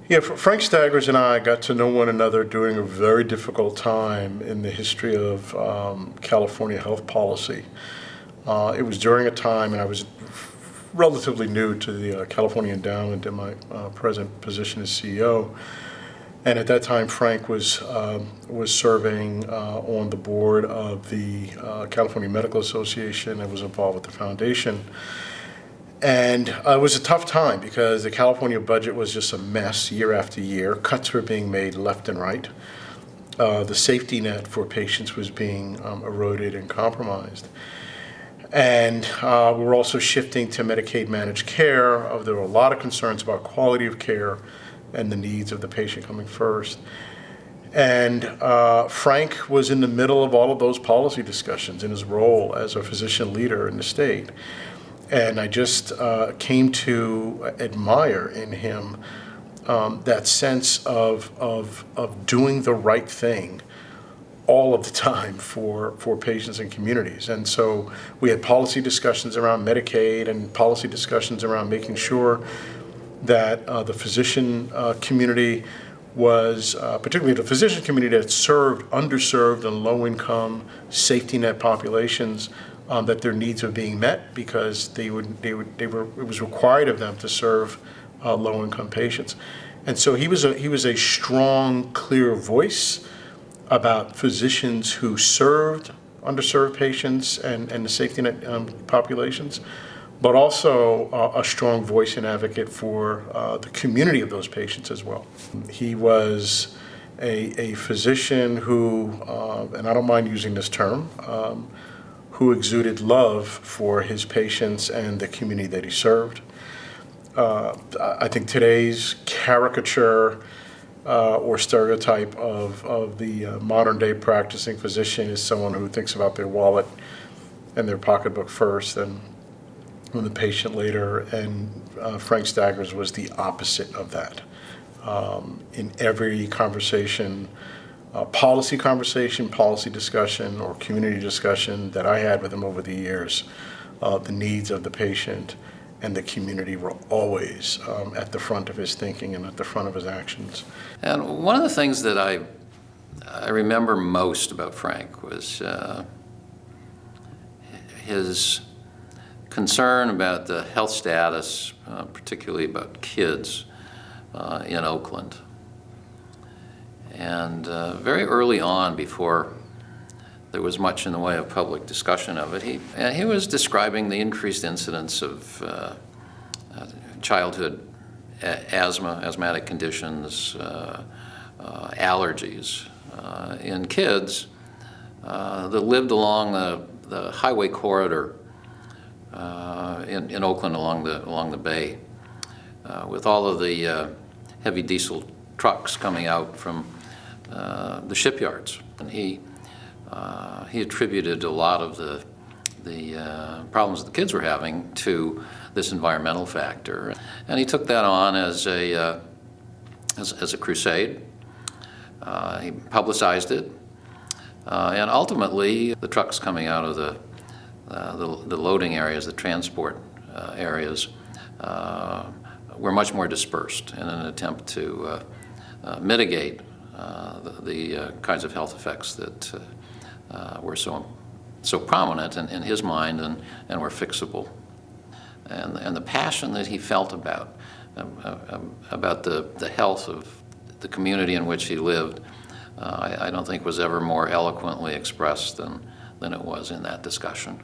Yeah, Frank Staggers and I got to know one another during a very difficult time in the history of California health policy. It was during a time, and I was relatively new to the California Endowment in my present position as CEO. And at that time, Frank was serving on the board of the California Medical Association and was involved with the foundation. And it was a tough time because the California budget was just a mess year after year. Cuts were being made left and right. The safety net for patients was being eroded and compromised. And we were also shifting to Medicaid managed care. There were a lot of concerns about quality of care and the needs of the patient coming first. And Frank was in the middle of all of those policy discussions in his role as a physician leader in the state. And I just came to admire in him that sense of doing the right thing all of the time for patients and communities. And so we had policy discussions around Medicaid and policy discussions around making sure that the physician community was, particularly the physician community that served underserved and low-income safety net populations, that their needs were being met because it was required of them to serve low-income patients. And so he was a strong, clear voice about physicians who served underserved patients and the safety net populations, but also a strong voice and advocate for the community of those patients as well. He was a physician who, and I don't mind using this term, who exuded love for his patients and the community that he served. I think today's caricature or stereotype of the modern day practicing physician is someone who thinks about their wallet and their pocketbook first and the patient later, and Frank Staggers was the opposite of that. In every conversation, policy discussion, or community discussion that I had with him over the years, the needs of the patient and the community were always at the front of his thinking and at the front of his actions. And one of the things that I remember most about Frank was his concern about the health status, particularly about kids in Oakland. And very early on, before there was much in the way of public discussion of it, he was describing the increased incidence of childhood asthmatic conditions, allergies in kids that lived along the highway corridor in Oakland along the bay, with all of the heavy diesel trucks coming out from the shipyards. And he attributed a lot of the problems the kids were having to this environmental factor, and he took that on as a crusade. He publicized it, and ultimately the trucks coming out of the loading areas, the transport areas, were much more dispersed in an attempt to mitigate the kinds of health effects that were so prominent in his mind and were fixable. And the passion that he felt about the health of the community in which he lived, I don't think was ever more eloquently expressed than it was in that discussion.